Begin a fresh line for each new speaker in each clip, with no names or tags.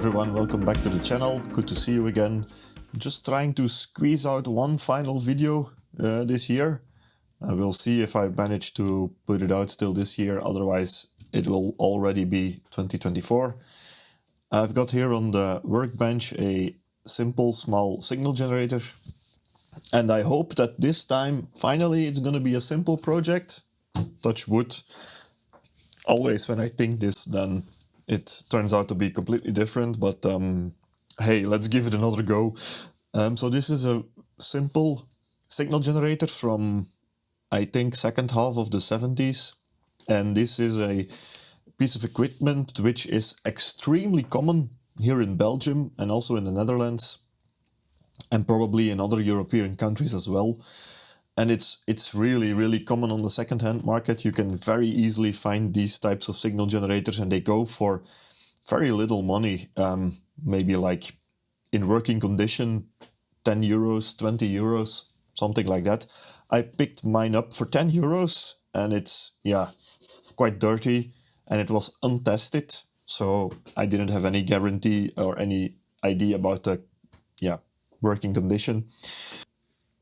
everyone, welcome back to the channel. Good to see you again. Just trying to squeeze out one final video this year. We'll see if I manage to put it out still this year, otherwise it will already be 2024. I've got here on the workbench a simple small signal generator, and I hope that this time finally it's going to be a simple project. Touch wood. Always when I think this, then it turns out to be completely different, but hey, let's give it another go. So this is a simple signal generator from, I think, second half of the 70s. And this is a piece of equipment which is extremely common here in Belgium and also in the Netherlands, and probably in other European countries as well. And it's really, really common on the second-hand market. You can very easily find these types of signal generators, and they go for very little money. Maybe like in working condition, 10 euros, 20 euros, something like that. I picked mine up for 10 euros, and it's, yeah, quite dirty, and it was untested. So I didn't have any guarantee or any idea about the, working condition.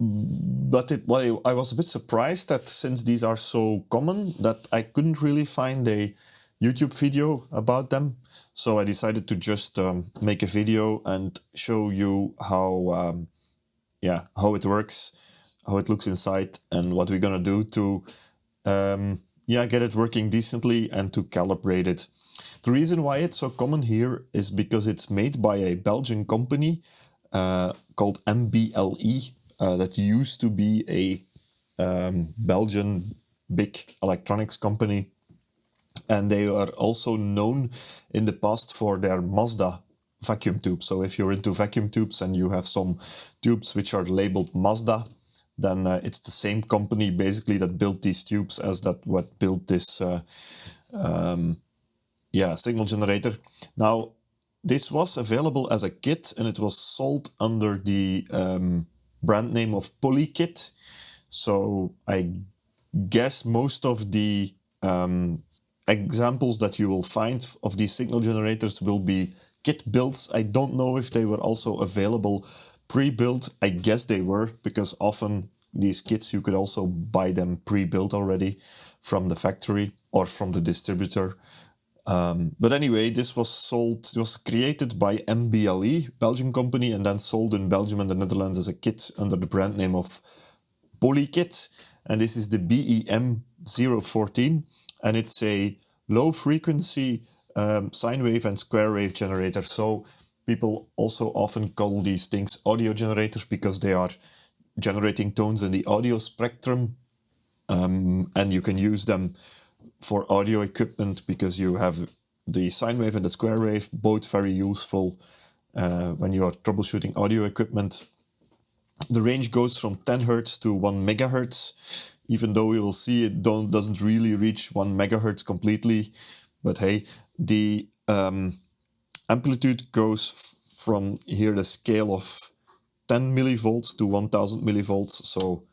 But I was a bit surprised that since these are so common that I couldn't really find a YouTube video about them. So I decided to just make a video and show you how it works, how it looks inside, and what we're gonna do to get it working decently and to calibrate it. The reason why it's so common here is because it's made by a Belgian company called MBLE. That used to be a Belgian big electronics company, and they are also known in the past for their Mazda vacuum tubes. So if you're into vacuum tubes and you have some tubes which are labeled Mazda, then it's the same company basically that built these tubes as that what built this signal generator. Now, this was available as a kit, and it was sold under the brand name of Polykit. So I guess most of the examples that you will find of these signal generators will be kit builds. I don't know if they were also available pre-built. I guess they were, because often these kits you could also buy them pre-built already from the factory or from the distributor. But anyway, this was created by MBLE, Belgian company, and then sold in Belgium and the Netherlands as a kit under the brand name of Polykit. And this is the BEM014, and it's a low frequency sine wave and square wave generator. So people also often call these things audio generators because they are generating tones in the audio spectrum, and you can use them for audio equipment because you have the sine wave and the square wave, both very useful when you are troubleshooting audio equipment. The range goes from 10 Hz to 1 MHz, even though we will see it doesn't really reach 1 MHz completely. But hey, the amplitude goes from here, the scale of 10 millivolts to 1000 millivolts. So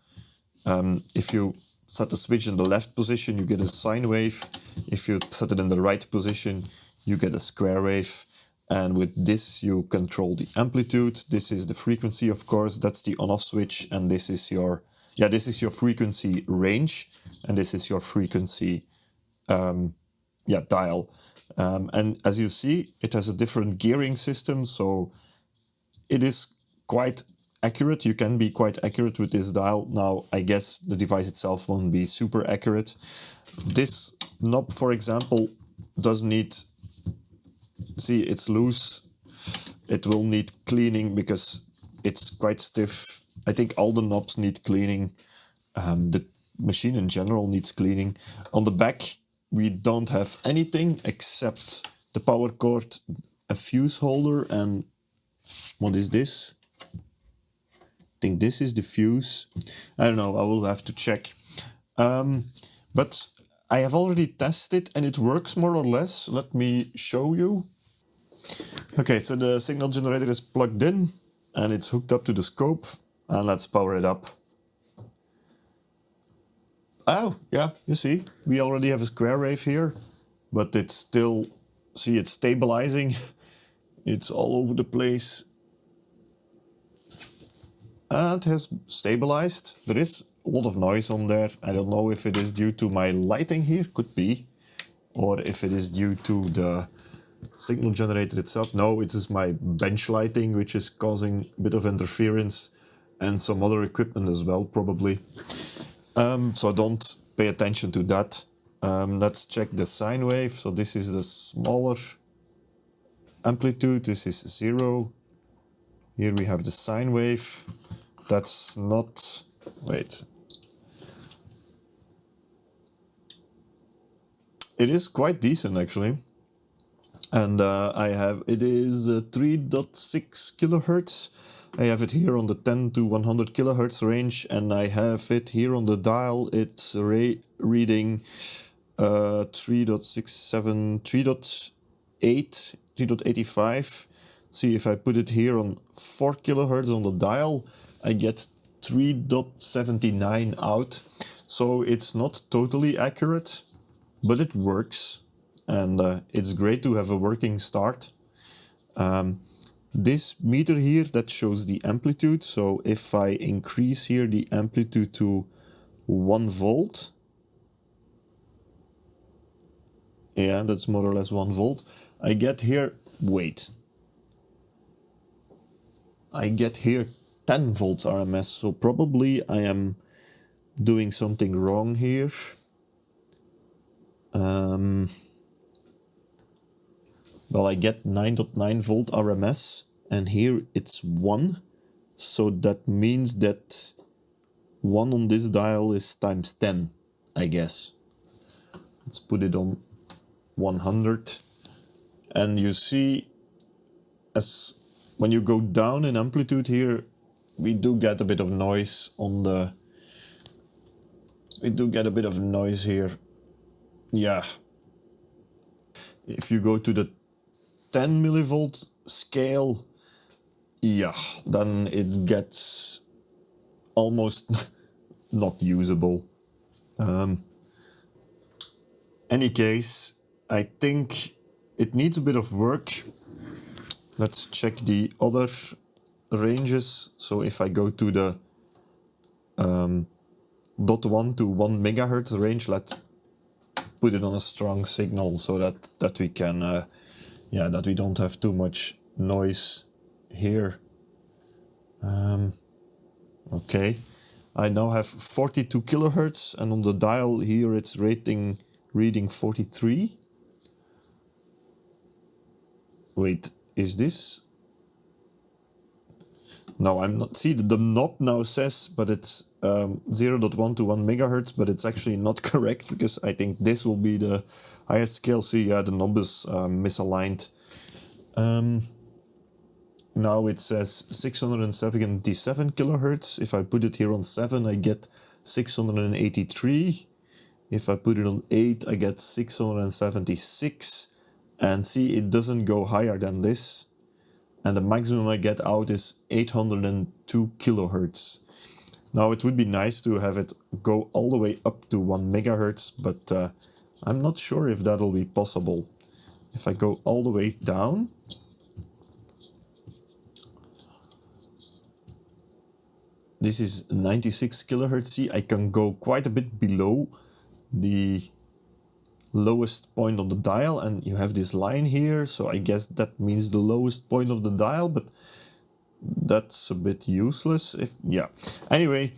if you set the switch in the left position, you get a sine wave. If you set it in the right position, you get a square wave. And with this, you control the amplitude. This is the frequency, of course. That's the on-off switch. And this is your frequency range. And this is your frequency dial. And as you see, it has a different gearing system. So it is quite accurate. You can be quite accurate with this dial. Now, I guess the device itself won't be super accurate. This knob, for example, does need, see, it's loose. It will need cleaning because it's quite stiff. I think all the knobs need cleaning. The machine in general needs cleaning. On the back, we don't have anything except the power cord, a fuse holder, and what is this? I think this is the fuse. I don't know, I will have to check. But I have already tested and it works more or less. Let me show you. Okay, so the signal generator is plugged in and it's hooked up to the scope. And let's power it up. Oh, yeah, you see, we already have a square wave here, but it's still, see, it's stabilizing. It's all over the place. And it has stabilized. There is a lot of noise on there. I don't know if it is due to my lighting here, could be. Or if it is due to the signal generator itself. No, it is my bench lighting, which is causing a bit of interference. And some other equipment as well, probably. So don't pay attention to that. Let's check the sine wave. So this is the smaller amplitude. This is 0. Here we have the sine wave. That's not... Wait. It is quite decent, actually. And it is 3.6 kilohertz. I have it here on the 10 to 100 kilohertz range, and I have it here on the dial. It's reading 3.67, 3.8, 3.85. See, if I put it here on 4 kilohertz on the dial, I get 3.79 out. So it's not totally accurate, but it works, and it's great to have a working start. This meter here, that shows the amplitude. So if I increase here the amplitude to 1 volt, yeah, that's more or less 1 volt, I get here, wait, I get here 10 volts RMS. So probably I am doing something wrong here. Well, I get 9.9 volt RMS, and here it's 1. So that means that 1 on this dial is times 10, I guess. Let's put it on 100. And you see, as when you go down in amplitude here, we do get a bit of noise on the... We do get a bit of noise here. Yeah. If you go to the 10 millivolt scale, yeah, then it gets almost not usable. Any case, I think it needs a bit of work. Let's check the other ranges. So if I go to the 0.1 to 1 megahertz range, let's put it on a strong signal so that we can that we don't have too much noise here. Okay, I now have 42 kilohertz, and on the dial here it's reading 43. Wait, is this? No, I'm not. See, the knob now says, but it's 0.1 to 1 megahertz, but it's actually not correct, because I think this will be the highest scale. See, yeah, the knob is misaligned. Now it says 677 kilohertz. If I put it here on 7, I get 683. If I put it on 8, I get 676. And see, it doesn't go higher than this. And the maximum I get out is 802 kilohertz. Now it would be nice to have it go all the way up to 1 megahertz, but I'm not sure if that'll be possible. If I go all the way down, this is 96 kilohertz. See, I can go quite a bit below the lowest point on the dial, and you have this line here, so I guess that means the lowest point of the dial, but that's a bit useless. Anyway,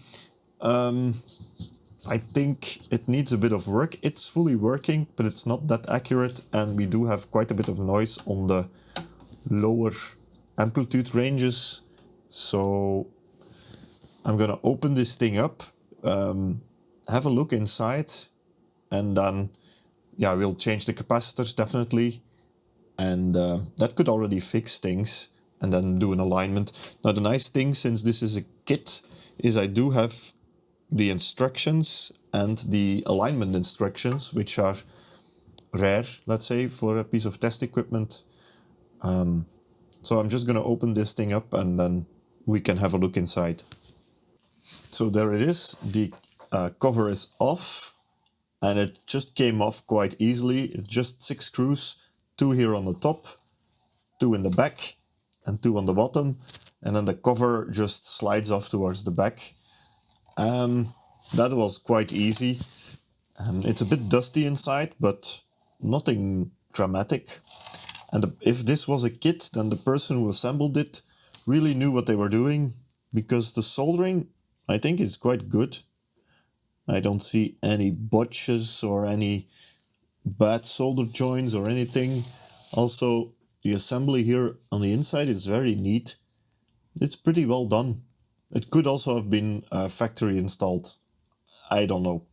I think it needs a bit of work. It's fully working, but it's not that accurate, and we do have quite a bit of noise on the lower amplitude ranges. So I'm gonna open this thing up, have a look inside, and then we'll change the capacitors definitely, and that could already fix things, and then do an alignment. Now the nice thing, since this is a kit, is I do have the instructions and the alignment instructions, which are rare, let's say, for a piece of test equipment. So I'm just going to open this thing up, and then we can have a look inside. So there it is, the cover is off, and it just came off quite easily. It's just 6 screws, 2 here on the top, two in the back and two on the bottom, and then the cover just slides off towards the back. That was quite easy. It's a bit dusty inside, but nothing dramatic. And if this was a kit, then the person who assembled it really knew what they were doing, because the soldering, I think, is quite good. I don't see any botches or any bad solder joints or anything. Also, the assembly here on the inside is very neat. It's pretty well done. It could also have been factory installed. I don't know.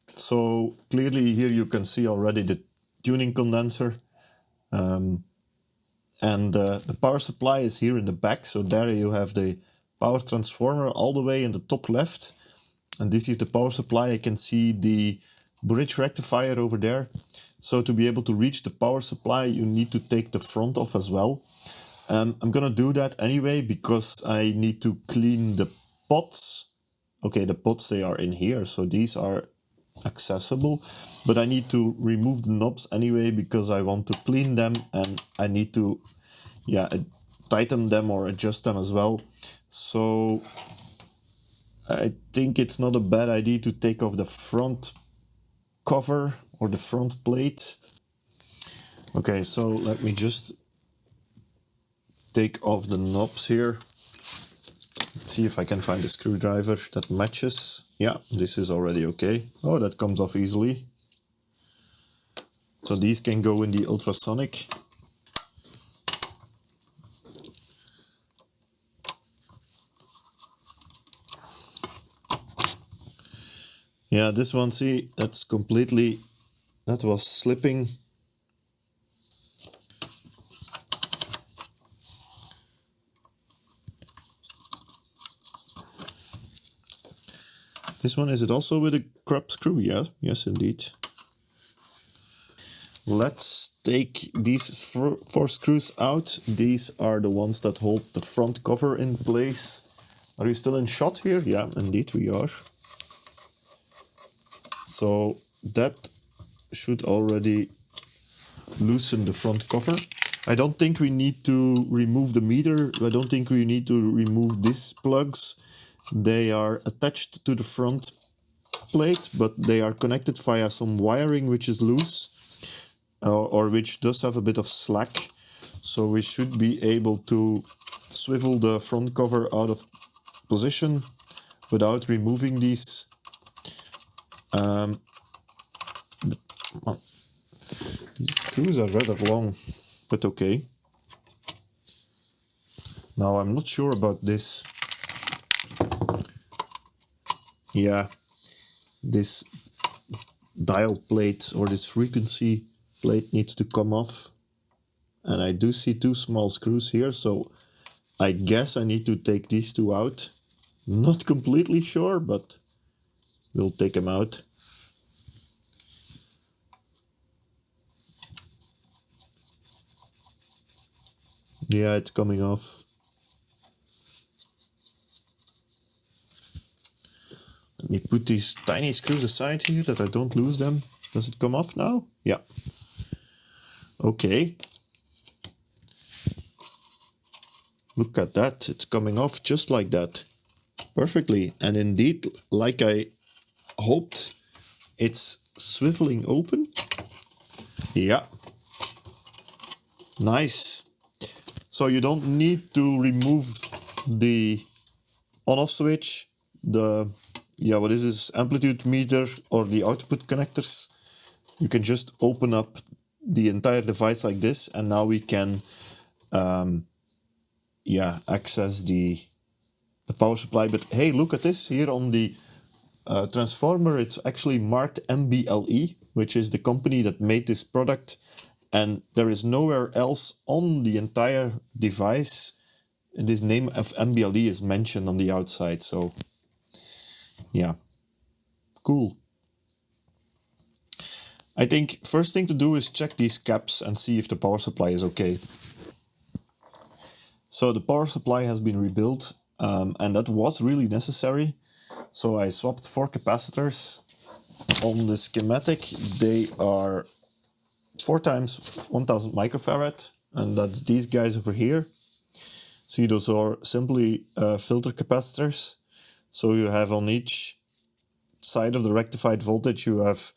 So clearly here you can see already the tuning condenser. And the power supply is here in the back. So there you have the power transformer all the way in the top left. And this is the power supply. I can see the bridge rectifier over there. So to be able to reach the power supply, you need to take the front off as well. I'm gonna do that anyway, because I need to clean the pots. Okay, the pots, they are in here, so these are accessible. But I need to remove the knobs anyway, because I want to clean them, and I need to, yeah, tighten them or adjust them as well. So I think it's not a bad idea to take off the front cover or the front plate. Okay, so let me just take off the knobs here. Let's see if I can find a screwdriver that matches. Yeah, this is already okay. Oh, that comes off easily. So these can go in the ultrasonic. Yeah, this one, see, that's completely, that was slipping. This one, is it also with a crab screw? Yeah, yes indeed. Let's take these four screws out. These are the ones that hold the front cover in place. Are we still in shot here? Yeah, indeed we are. So that should already loosen the front cover. I don't think we need to remove the meter. I don't think we need to remove these plugs. They are attached to the front plate, but they are connected via some wiring which is loose, or which does have a bit of slack. So we should be able to swivel the front cover out of position without removing these. These screws are rather long, but okay. Now I'm not sure about this. Yeah, this dial plate or this frequency plate needs to come off. And I do see two small screws here, so I guess I need to take these two out. Not completely sure, but we'll take them out. Yeah, it's coming off. Let me put these tiny screws aside here that I don't lose them. Does it come off now? Yeah. Okay. Look at that. It's coming off just like that. Perfectly. And indeed, like I hoped, it's swiveling open. Yeah. Nice. So you don't need to remove the on-off switch, the, yeah, what is this, amplitude meter or the output connectors. You can just open up the entire device like this, and now we can access the power supply. But hey, look at this here on the transformer. It's actually marked MBLE, which is the company that made this product, and there is nowhere else on the entire device this name of MBLE is mentioned on the outside. So yeah, cool. I think first thing to do is check these caps and see if the power supply is okay. So the power supply has been rebuilt, and that was really necessary. So I swapped 4 capacitors. On the schematic, they are 4 times 1000 microfarad, and that's these guys over here. See, those are simply filter capacitors. So you have on each side of the rectified voltage, you have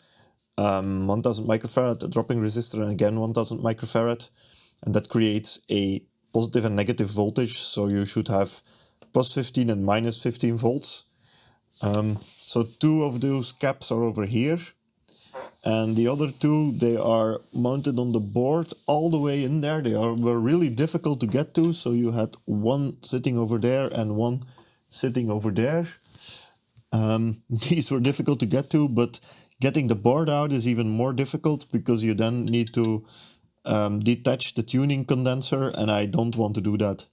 1000 microfarad, a dropping resistor, and again 1000 microfarad, and that creates a positive and negative voltage. So you should have plus 15 and minus 15 volts. So 2 of those caps are over here, and the other 2, they are mounted on the board all the way in there. They were really difficult to get to, so you had one sitting over there and one sitting over there. These were difficult to get to, but getting the board out is even more difficult because you then need to detach the tuning condenser, and I don't want to do that.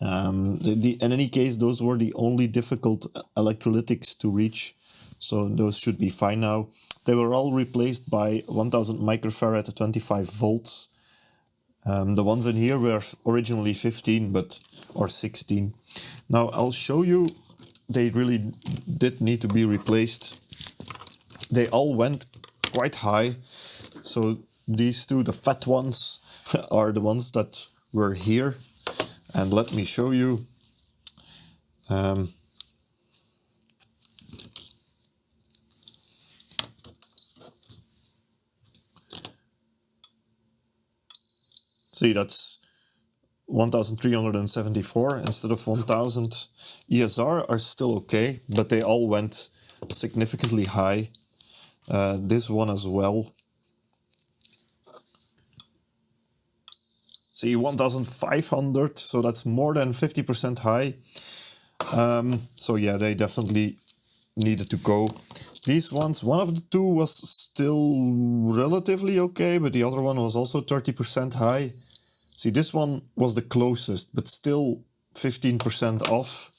In any case, those were the only difficult electrolytics to reach, so those should be fine now. They were all replaced by 1000 microfarad at 25 volts. The ones in here were originally 15, or 16. Now I'll show you, they really did need to be replaced. They all went quite high. So these 2, the fat ones, are the ones that were here. And let me show you. See, that's 1374 instead of 1000. ESR are still okay, but they all went significantly high. This one as well. See, 1500, so that's more than 50% high. So yeah, they definitely needed to go. These ones, one of the 2 was still relatively okay, but the other one was also 30% high. See, this one was the closest, but still 15% off.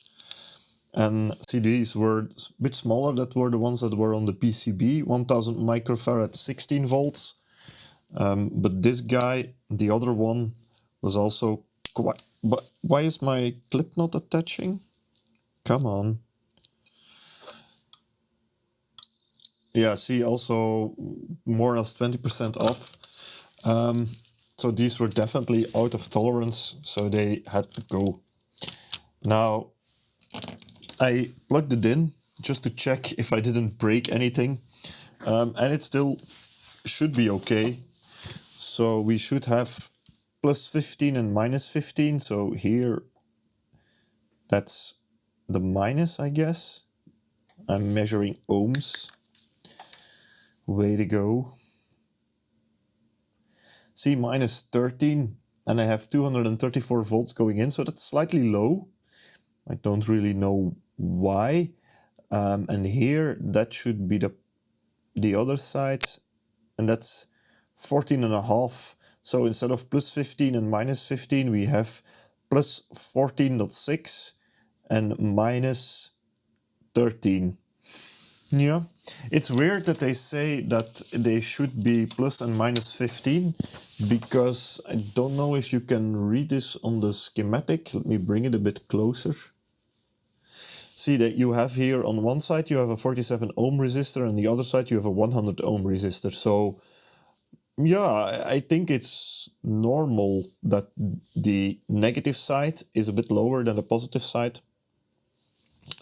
And see, these were a bit smaller. That were the ones that were on the PCB, 1000 microfarad, 16 volts. But this guy, the other one, was also quite... But why is my clip not attaching? Come on. Yeah, see, also more or less 20% off. So these were definitely out of tolerance, so they had to go. Now, I plugged it in just to check if I didn't break anything, and it still should be okay. So we should have plus 15 and minus 15, so here that's the minus, I guess. I'm measuring ohms. Way to go. See, minus 13, and I have 234 volts going in, so that's slightly low. I don't really know why. And here, that should be the other side, and that's 14.5. So instead of plus 15 and minus 15, we have plus 14.6 and minus 13. Yeah, it's weird that they say that they should be plus and minus 15, because I don't know if you can read this on the schematic. Let me bring it a bit closer. See that you have here on one side you have a 47 ohm resistor, and the other side you have a 100 ohm resistor. So yeah, I think it's normal that the negative side is a bit lower than the positive side.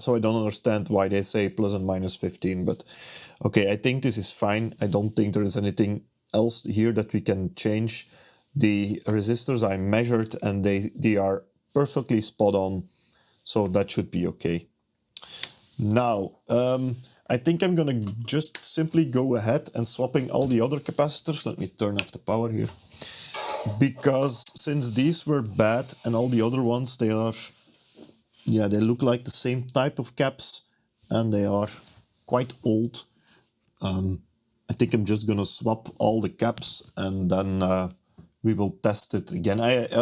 So I don't understand why they say plus and minus 15, but okay, I think this is fine. I don't think there is anything else here that we can change. The resistors I measured, and they are perfectly spot on, so that should be okay. Now, I think I'm gonna just simply go ahead and swapping all the other capacitors. Let me turn off the power here. Because since these were bad and all the other ones, they are... Yeah, they look like the same type of caps, and they are quite old. I think I'm just gonna swap all the caps, and then we will test it again.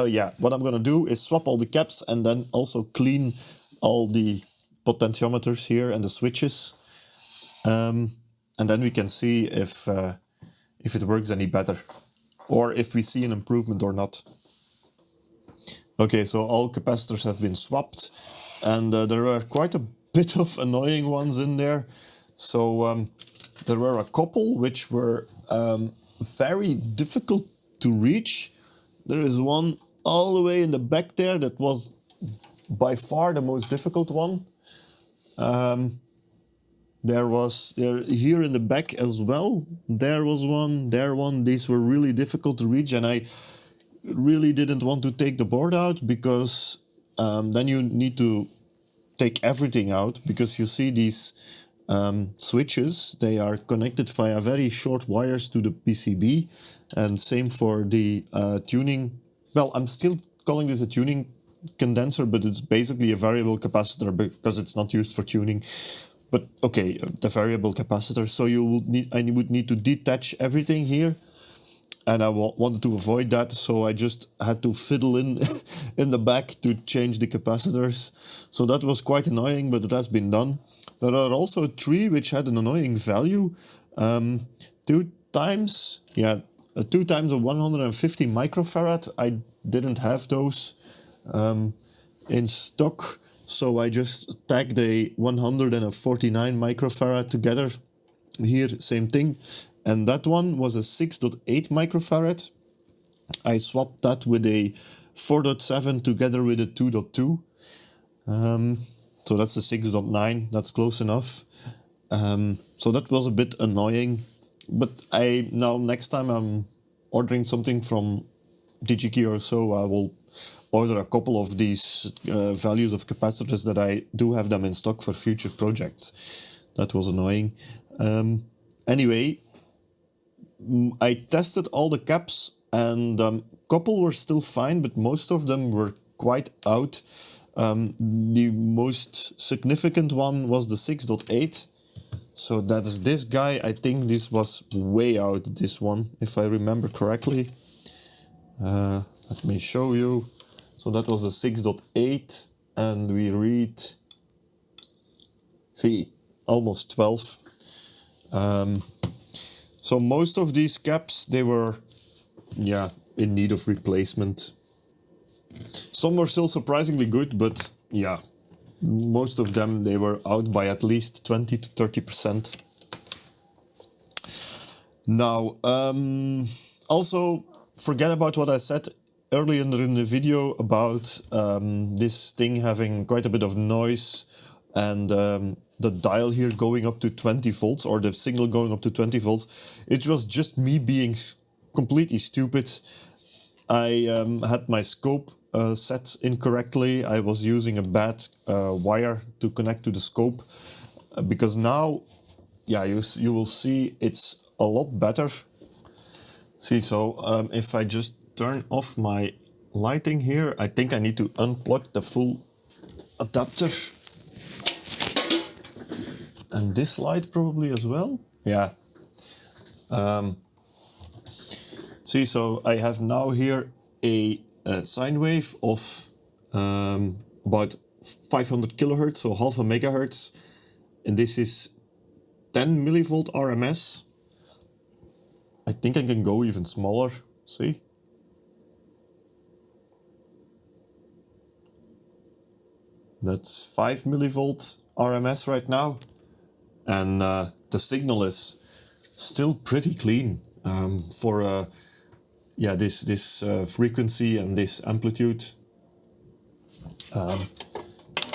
Yeah, what I'm gonna do is swap all the caps and then also clean all the potentiometers here and the switches. And then we can see if it works any better, or if we see an improvement or not. Okay, so all capacitors have been swapped, and there were quite a bit of annoying ones in there. So there were a couple which were very difficult to reach. There is one all the way in the back there that was by far the most difficult one. There here in the back as well. There was one, there one. These were really difficult to reach, and I really didn't want to take the board out because then you need to take everything out, because you see these switches, they are connected via very short wires to the PCB, and same for the tuning. Well, I'm still calling this a tuning condenser, but it's basically a variable capacitor because it's not used for tuning. But okay, the variable capacitor. So I would need to detach everything here, and I wanted to avoid that, so I just had to fiddle in in the back to change the capacitors. So that was quite annoying, but it has been done. There are also 3 which had an annoying value. 2 times a 150 microfarad. I didn't have those in stock, so I just tagged a 149 microfarad together. Here, same thing. And that one was a 6.8 microfarad. I swapped that with a 4.7 together with a 2.2. So that's a 6.9, that's close enough. So that was a bit annoying. But now next time I'm ordering something from DigiKey or so, I will order a couple of these values of capacitors that I do have them in stock for future projects. That was annoying. Anyway, I tested all the caps, and a couple were still fine, but most of them were quite out. The most significant one was the 6.8. So that is this guy. I think this was way out, this one, if I remember correctly. Let me show you. So that was the 6.8, and we read, see, almost 12. So most of these caps, they were, in need of replacement. Some were still surprisingly good, but yeah, most of them, they were out by at least 20 to 30%. Now, also forget about what I said earlier in the video about this thing having quite a bit of noise, and the dial here going up to 20 volts, or the signal going up to 20 volts. It was just me being completely stupid. I had my scope set incorrectly. I was using a bad wire to connect to the scope, because now, you will see it's a lot better. See, so if I just turn off my lighting here, I think I need to unplug the full adapter. And this light probably as well. Yeah. See, so I have now here a sine wave of about 500 kilohertz, so half a megahertz. And this is 10 millivolt RMS. I think I can go even smaller. See? That's 5 millivolt RMS right now. And the signal is still pretty clean for this frequency and this amplitude.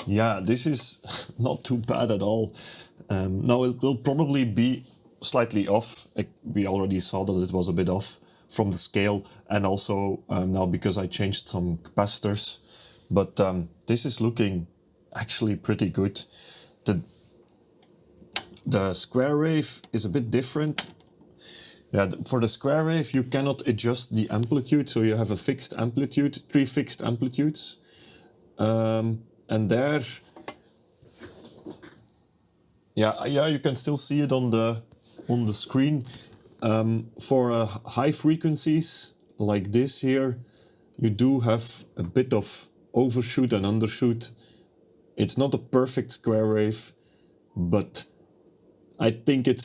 This is not too bad at all. Now it will probably be slightly off. We already saw that it was a bit off from the scale, and also now because I changed some capacitors. But this is looking actually pretty good. The square wave is a bit different. Yeah, for the square wave you cannot adjust the amplitude, so you have a fixed amplitude, 3 fixed amplitudes. And there, you can still see it on the screen. For high frequencies like this here, you do have a bit of overshoot and undershoot. It's not a perfect square wave, but I think it's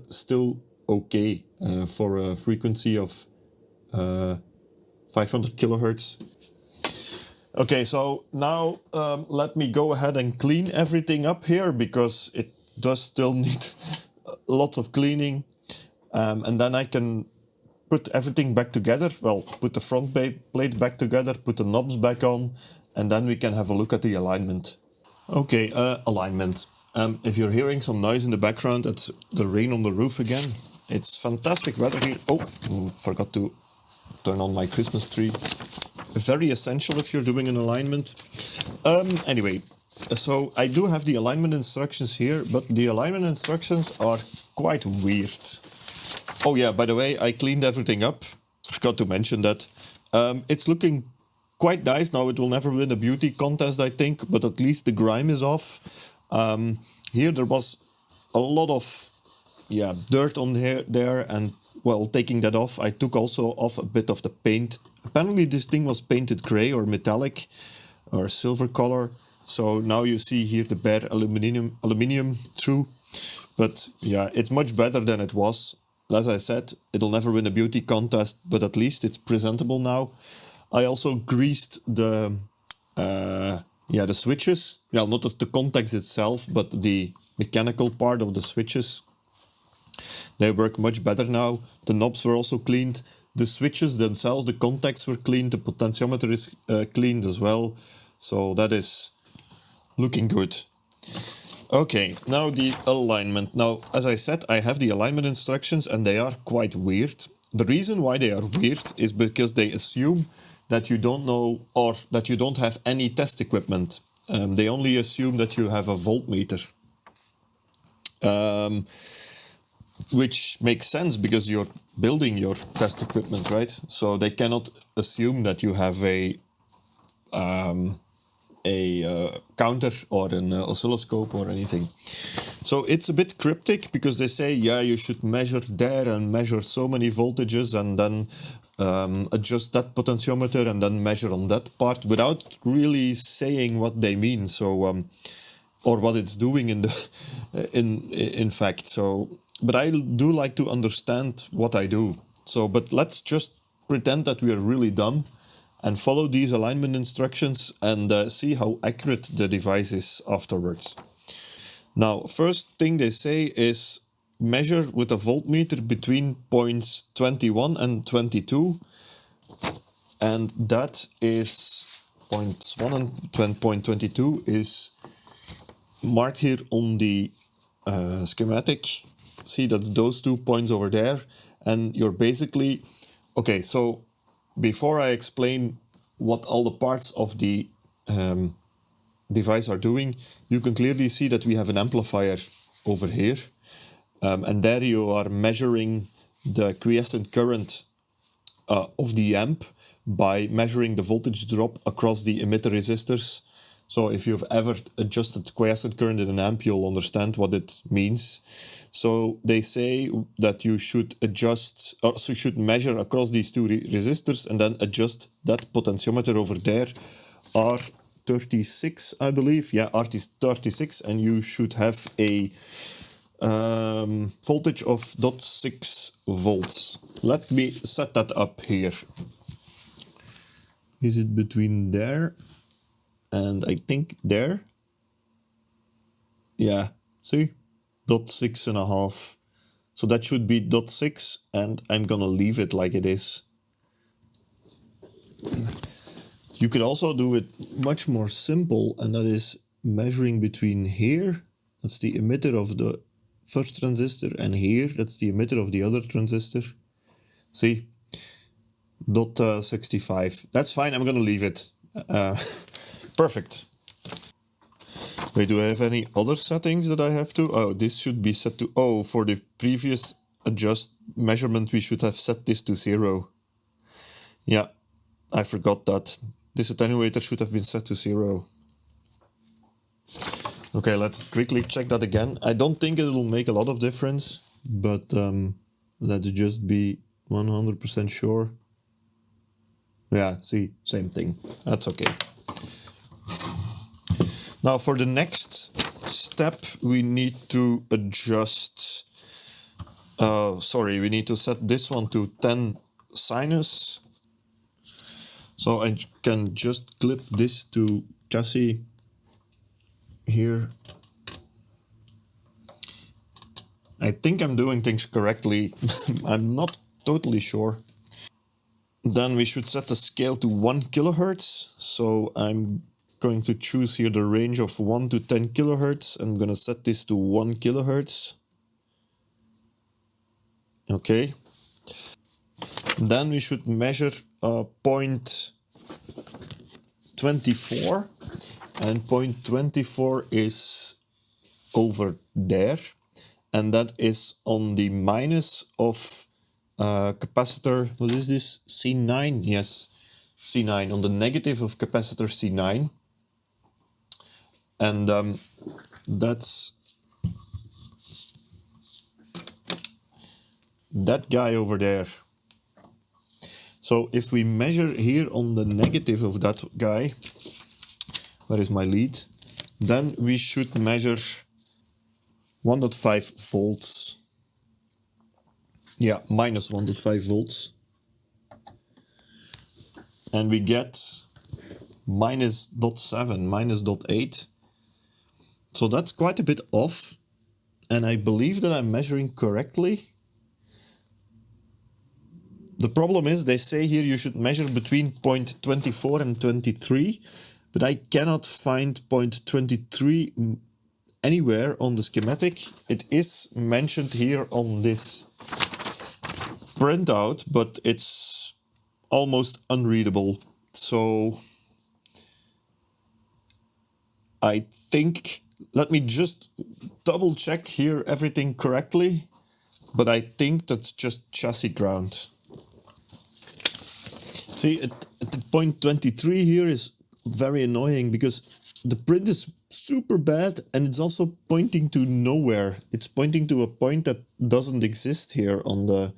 still okay for a frequency of 500 kilohertz. Okay, so now let me go ahead and clean everything up here, because it does still need lots of cleaning. And then I can put everything back together. Well, put the front plate back together, put the knobs back on, and then we can have a look at the alignment. Okay, alignment. If you're hearing some noise in the background, it's the rain on the roof again. It's fantastic weather here. Oh, forgot to turn on my Christmas tree. Very essential if you're doing an alignment. Anyway, so I do have the alignment instructions here, but the alignment instructions are quite weird. Oh yeah, by the way, I cleaned everything up. Forgot to mention that. It's looking quite nice. Now it will never win a beauty contest, I think, but at least the grime is off. Here there was a lot of dirt on there, and well, taking that off, I took also off a bit of the paint. Apparently this thing was painted gray or metallic or silver color. So now you see here the bare aluminium through. But yeah, it's much better than it was. As I said, it'll never win a beauty contest, but at least it's presentable now. I also greased the switches. Well, not just the contacts itself, but the mechanical part of the switches. They work much better now. The knobs were also cleaned. The switches themselves, the contacts were cleaned. The potentiometer is cleaned as well. So that is looking good. Okay, now the alignment. Now, as I said, I have the alignment instructions and they are quite weird. The reason why they are weird is because they assume that you don't know or that you don't have any test equipment. They only assume that you have a voltmeter. Which makes sense because you're building your test equipment, right? So they cannot assume that you have a counter or an oscilloscope or anything. So it's a bit cryptic because they say, yeah, you should measure there and measure so many voltages and then adjust that potentiometer and then measure on that part without really saying what they mean. So or what it's doing in fact. So, but I do like to understand what I do. So, but let's just pretend that we are really dumb and follow these alignment instructions and see how accurate the device is afterwards. Now, first thing they say is measure with a voltmeter between points 21 and 22. And that is points 1 and point 22 is marked here on the schematic. See, that's those 2 points over there. And you're basically... Okay, so before I explain what all the parts of the device are doing, you can clearly see that we have an amplifier over here. And there you are measuring the quiescent current of the amp by measuring the voltage drop across the emitter resistors. So if you've ever adjusted quiescent current in an amp, you'll understand what it means. So they say that you should adjust, or so you should measure across these two resistors and then adjust that potentiometer over there, R36, I believe. Yeah, R36, and you should have a voltage of 0.6 volts. Let me set that up here. Is it between there and I think there? Yeah, see? 0.6.5. So that should be 0.6, and I'm gonna leave it like it is. You could also do it much more simple, and that is measuring between here, that's the emitter of the first transistor, and here, that's the emitter of the other transistor. See? 0.65. That's fine, I'm gonna leave it. Perfect. Wait, do I have any other settings that I have to? Oh, this should be set to... Oh, for the previous measurement, we should have set this to 0. Yeah, I forgot that. This attenuator should have been set to 0. Okay, let's quickly check that again. I don't think it will make a lot of difference, but let's just be 100% sure. Yeah, see, same thing. That's okay. Now for the next step, we need to adjust, we need to set this one to 10 sinus. So I can just clip this to chassis here. I think I'm doing things correctly. I'm not totally sure. Then we should set the scale to 1 kilohertz. So I'm going to choose here the range of 1 to 10 kilohertz. I'm going to set this to 1 kilohertz. Okay. Then we should measure point 24. And point 24 is over there. And that is on the minus of capacitor, what is this? C9, yes, C9, on the negative of capacitor C9. And that's that guy over there. So if we measure here on the negative of that guy, where is my lead? Then we should measure 1.5 volts. Yeah, minus 1.5 volts. And we get minus 0.7, minus 0.8. So that's quite a bit off. And I believe that I'm measuring correctly. The problem is they say here you should measure between point 24 and 23. But I cannot find point 23 anywhere on the schematic. It is mentioned here on this printout, but it's almost unreadable. So I think, let me just double check here everything correctly, but I think that's just chassis ground. See, at the point 23 here is very annoying because the print is super bad and it's also pointing to nowhere. It's pointing to a point that doesn't exist here on the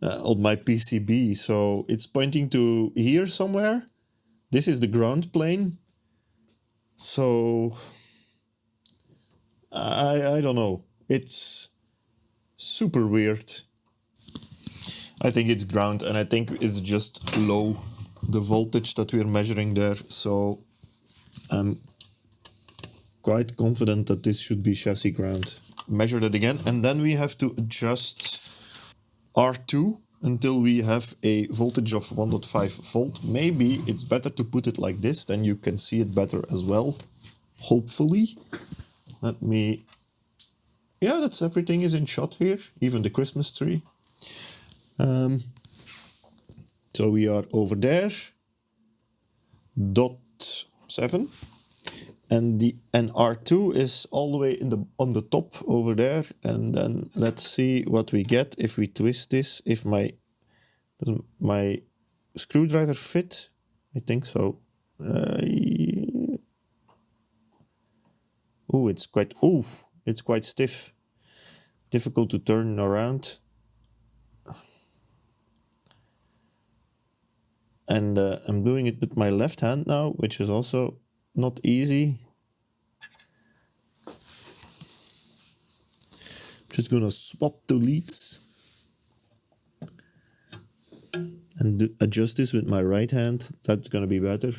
on my PCB. So it's pointing to here somewhere. This is the ground plane. So I don't know. It's super weird. I think it's ground, and I think it's just low, the voltage that we're measuring there. So I'm quite confident that this should be chassis ground. Measure that again, and then we have to adjust R2 until we have a voltage of 1.5 volt. Maybe it's better to put it like this, then you can see it better as well. Hopefully. Let me... Yeah, that's everything is in shot here, even the Christmas tree. So we are over there, 0.7, and the R2 is all the way on the top over there. And then let's see what we get if we twist this. If does my screwdriver fit? I think so. Oh, it's quite stiff, difficult to turn around. And I'm doing it with my left hand now, which is also not easy. Just gonna swap the leads and adjust this with my right hand. That's gonna be better.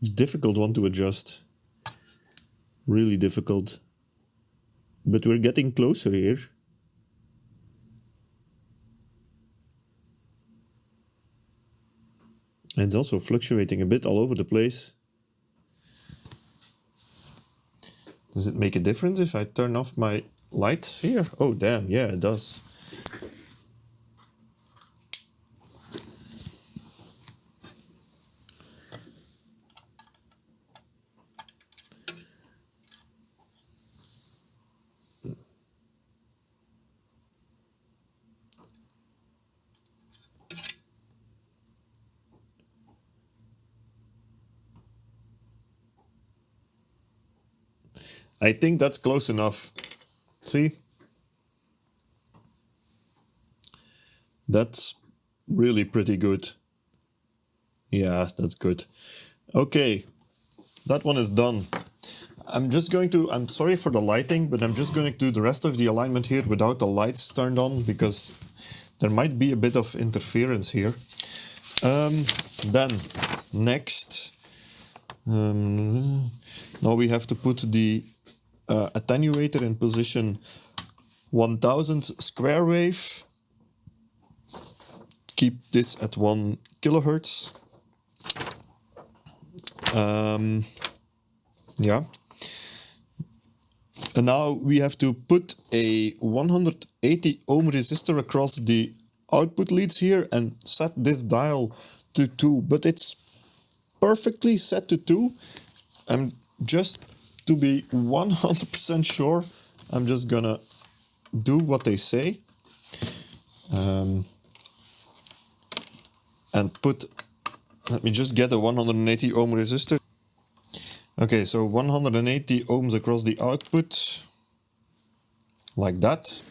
It's a difficult one to adjust. Really difficult. But we're getting closer here. And it's also fluctuating a bit all over the place. Does it make a difference if I turn off my lights here? Oh damn, yeah it does. I think that's close enough. See? That's really pretty good. Yeah, that's good. Okay, that one is done. I'm sorry for the lighting, but I'm just going to do the rest of the alignment here without the lights turned on, because there might be a bit of interference here. Then, next, now we have to put the attenuator in position 1000 square wave. Keep this at 1 kilohertz. Yeah. And now we have to put a 180 ohm resistor across the output leads here and set this dial to 2. But it's perfectly set to 2. And just to be 100% sure, I'm just gonna do what they say. And let me just get a 180 ohm resistor. Okay, so 180 ohms across the output, like that.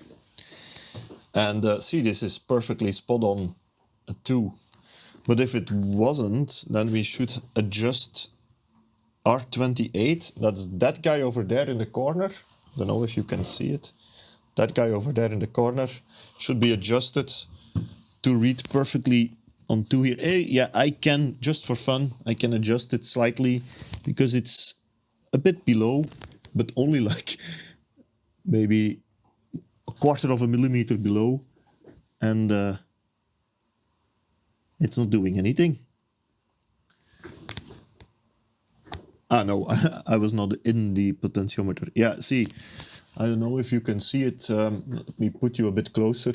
And see, this is perfectly spot on a 2. But if it wasn't, then we should adjust R28. That's that guy over there in the corner. Don't know if you can see it. That guy over there in the corner should be adjusted to read perfectly on 2 here. Hey, yeah, I can, just for fun, I can adjust it slightly because it's a bit below, but only like maybe a quarter of a millimeter below, and it's not doing anything. Ah, no, I was not in the potentiometer. Yeah, see, I don't know if you can see it. Let me put you a bit closer.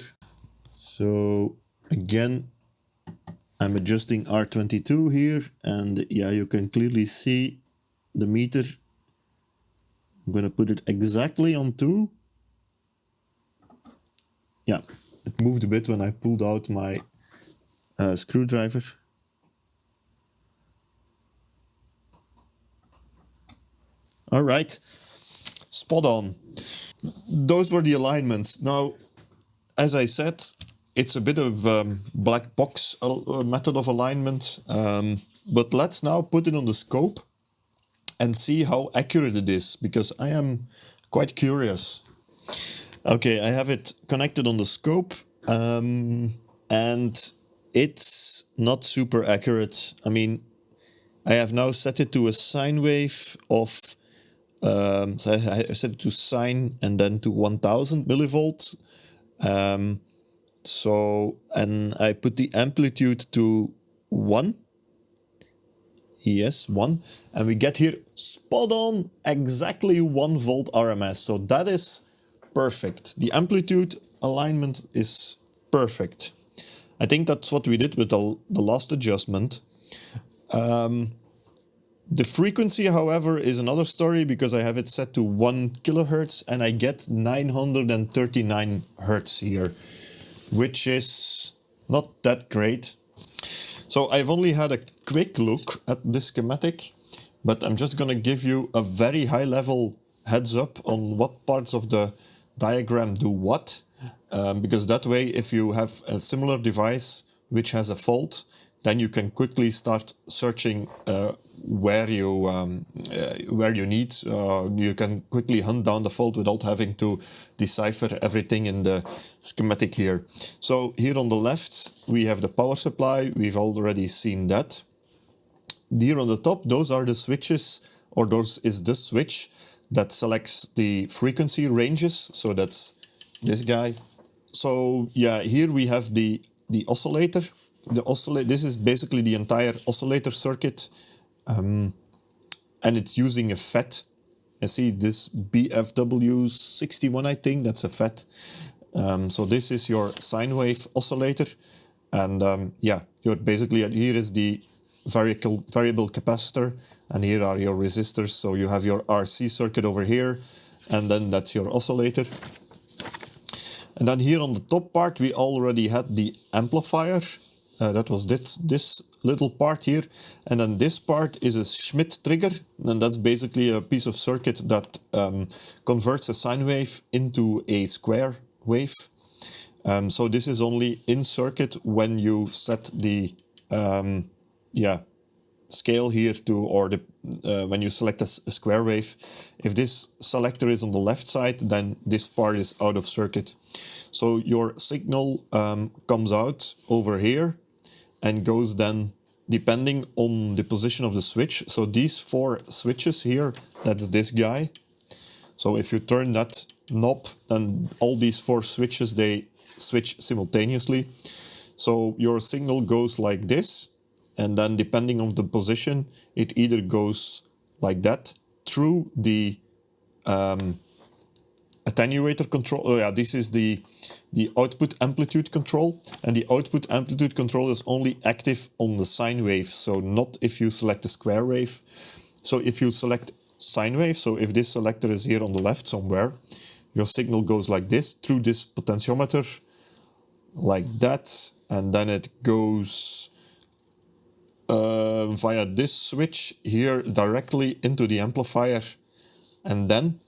So again, I'm adjusting R22 here, and yeah, you can clearly see the meter. I'm going to put it exactly on 2. Yeah, it moved a bit when I pulled out my screwdriver. All right, spot on. Those were the alignments. Now, as I said, it's a bit of black box method of alignment, but let's now put it on the scope and see how accurate it is, because I am quite curious. Okay, I have it connected on the scope, and it's not super accurate. I mean, I have now set it to a sine wave of, so I set it to sine and then to 1000 millivolts. So, and I put the amplitude to 1. Yes, 1. And we get here spot on exactly 1 volt RMS. So that is perfect. The amplitude alignment is perfect. I think that's what we did with the last adjustment. The frequency, however, is another story, because I have it set to 1 kilohertz and I get 939 hertz here, which is not that great. So I've only had a quick look at this schematic, but I'm just going to give you a very high level heads up on what parts of the diagram do what, because that way, if you have a similar device which has a fault, then you can quickly start searching where you need. You can quickly hunt down the fault without having to decipher everything in the schematic here. So here on the left, we have the power supply. We've already seen that. Here on the top, those are the switches, or those is the switch that selects the frequency ranges. So that's this guy. So yeah, here we have the oscillator. This is basically the entire oscillator circuit, and it's using a FET. I see this BFW61, I think that's a FET. So this is your sine wave oscillator, and yeah, you're basically, here is the variable capacitor, and here are your resistors. So you have your RC circuit over here, and then that's your oscillator. And then here on the top part, we already had the amplifier. That was this little part here. And then this part is a Schmidt trigger. And that's basically a piece of circuit that converts a sine wave into a square wave. So this is only in circuit when you set the scale here to, or the when you select a square wave, if this selector is on the left side, then this part is out of circuit. So your signal comes out over here and goes then depending on the position of the switch. So these 4 switches here, that's this guy. So if you turn that knob, then all these 4 switches, they switch simultaneously. So your signal goes like this, and then depending on the position, it either goes like that through the attenuator control. Oh yeah, this is the output amplitude control, and the output amplitude control is only active on the sine wave, so not if you select a square wave. So if you select sine wave, so if this selector is here on the left somewhere, your signal goes like this through this potentiometer, like that, and then it goes via this switch here directly into the amplifier, and then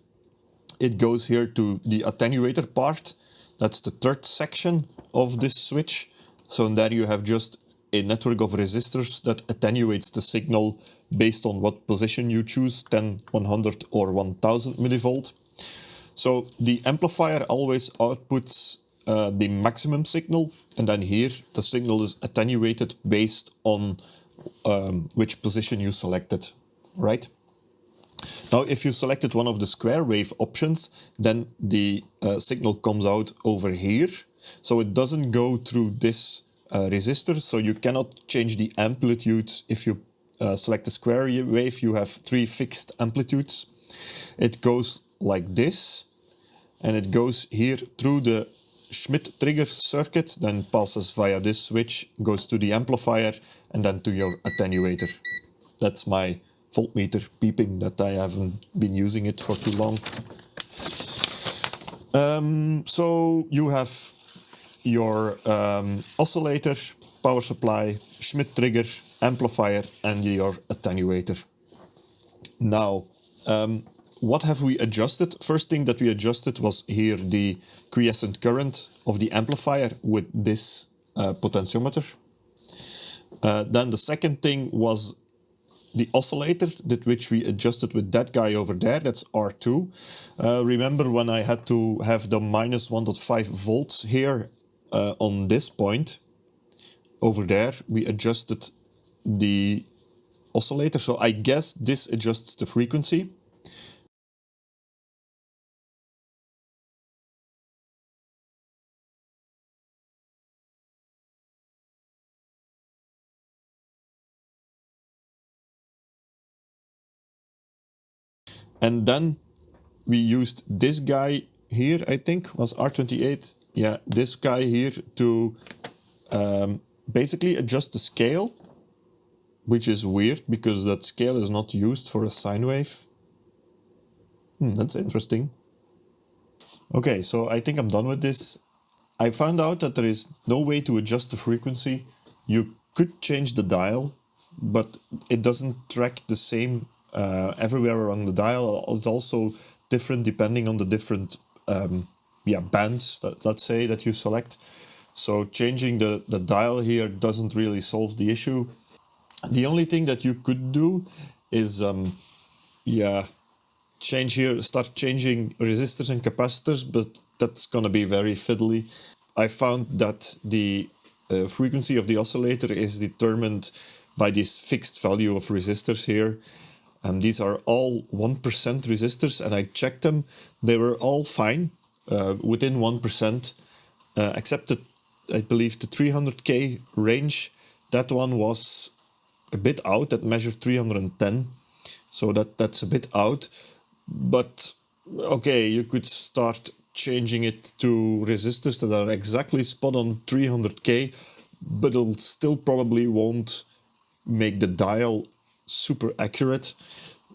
it goes here to the attenuator part. That's the 3rd section of this switch. So in there you have just a network of resistors that attenuates the signal based on what position you choose, 10, 100 or 1000 millivolt. So the amplifier always outputs the maximum signal, and then here the signal is attenuated based on which position you selected, right? Now, if you selected one of the square wave options, then the signal comes out over here. So it doesn't go through this resistor, so you cannot change the amplitude. If you select a square wave, you have 3 fixed amplitudes. It goes like this, and it goes here through the Schmidt trigger circuit, then passes via this switch, goes to the amplifier, and then to your attenuator. That's my voltmeter beeping that I haven't been using it for too long. So you have your oscillator, power supply, Schmidt trigger, amplifier, and your attenuator. Now, what have we adjusted? First thing that we adjusted was here the quiescent current of the amplifier with this potentiometer. Then the second thing was the oscillator, which we adjusted with that guy over there, that's R2. Remember when I had to have the minus 1.5 volts here on this point over there, we adjusted the oscillator. So I guess this adjusts the frequency. And then we used this guy here, I think, was R28. Yeah, this guy here to basically adjust the scale, which is weird because that scale is not used for a sine wave. That's interesting. Okay, so I think I'm done with this. I found out that there is no way to adjust the frequency. You could change the dial, but it doesn't track the same everywhere along the dial. It's also different depending on the different bands, let's say, that you select. So changing the dial here doesn't really solve the issue. The only thing that you could do is change here, start changing resistors and capacitors, but that's gonna be very fiddly. I found that the frequency of the oscillator is determined by this fixed value of resistors here. These are all 1% resistors, and I checked them. They were all fine, within 1%, except I believe the 300K range. That one was a bit out, that measured 310. So that's a bit out. But okay, you could start changing it to resistors that are exactly spot on 300K, but it'll still probably won't make the dial super accurate.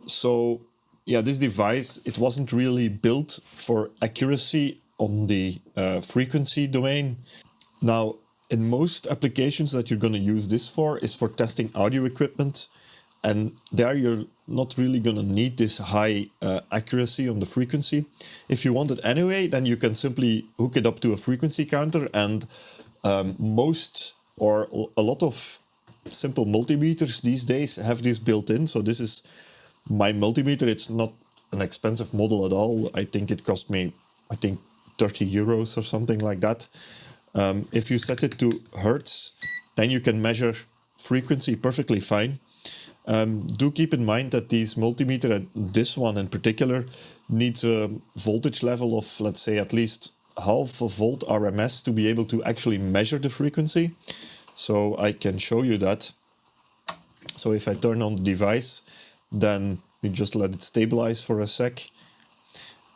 So yeah, this device, it wasn't really built for accuracy on the frequency domain. Now, in most applications that you're going to use this for is for testing audio equipment, and there you're not really going to need this high accuracy on the frequency. If you want it anyway, then you can simply hook it up to a frequency counter, and most or a lot of simple multimeters these days have this built in. So this is my multimeter. It's not an expensive model at all. I think it cost me, I think 30 euros or something like that. If you set it to hertz, then you can measure frequency perfectly fine. Do keep in mind that these multimeter, this one in particular, needs a voltage level of, let's say, at least half a volt RMS to be able to actually measure the frequency. So I can show you that. So if I turn on the device, then we just let it stabilize for a sec.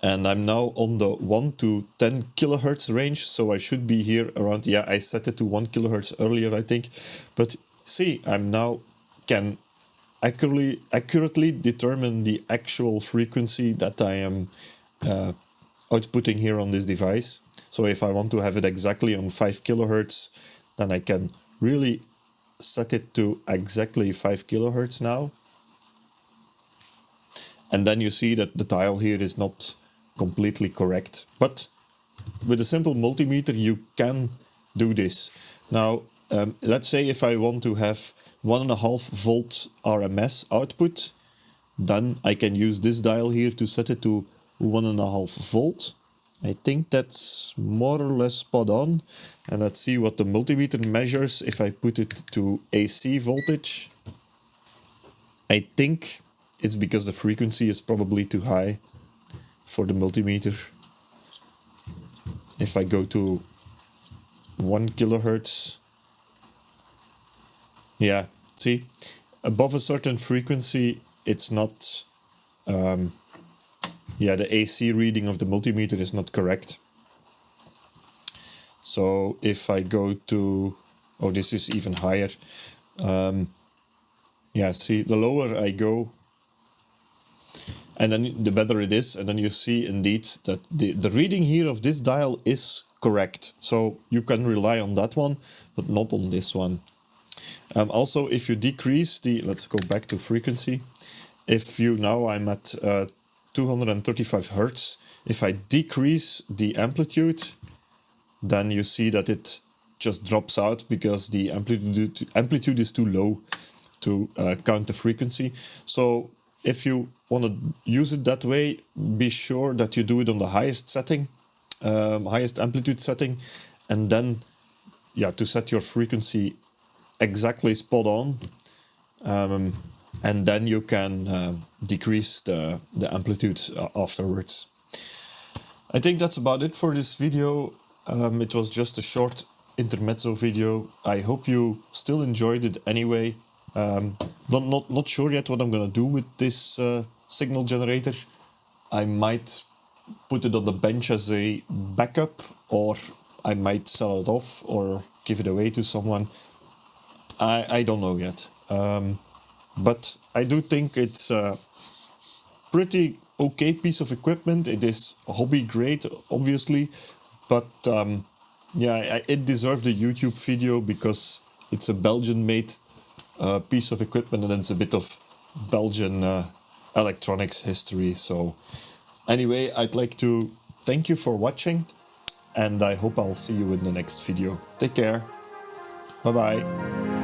And I'm now on the 1 to 10 kilohertz range, so I should be here around, yeah, I set it to 1 kilohertz earlier, I think. But see, I'm now can accurately determine the actual frequency that I am outputting here on this device. So if I want to have it exactly on 5 kilohertz, then I can really set it to exactly 5 kilohertz now. And then you see that the dial here is not completely correct. But with a simple multimeter, you can do this. Now, let's say if I want to have 1.5 volt RMS output, then I can use this dial here to set it to 1.5 volt. I think that's more or less spot on. And let's see what the multimeter measures if I put it to AC voltage. I think it's because the frequency is probably too high for the multimeter. If I go to 1 kilohertz, yeah, see, above a certain frequency, it's not, yeah, the AC reading of the multimeter is not correct. So if I go to, oh, this is even higher. Yeah, see, the lower I go, and then the better it is. And then you see indeed that the reading here of this dial is correct. So you can rely on that one, but not on this one. Also, if you decrease the, let's go back to frequency. If you, now I'm at 235 hertz. If I decrease the amplitude, then you see that it just drops out because the amplitude is too low to count the frequency. So if you want to use it that way, be sure that you do it on the highest setting, highest amplitude setting, and then, yeah, to set your frequency exactly spot on, and then you can decrease the amplitude afterwards. I think that's about it for this video. It was just a short intermezzo video. I hope you still enjoyed it anyway. Not sure yet what I'm gonna do with this signal generator. I might put it on the bench as a backup, or I might sell it off or give it away to someone. I don't know yet. But I do think it's a pretty okay piece of equipment. It is hobby grade, obviously, but yeah, it deserved a YouTube video because it's a Belgian-made piece of equipment, and it's a bit of Belgian electronics history. So anyway, I'd like to thank you for watching, and I hope I'll see you in the next video. Take care. Bye bye.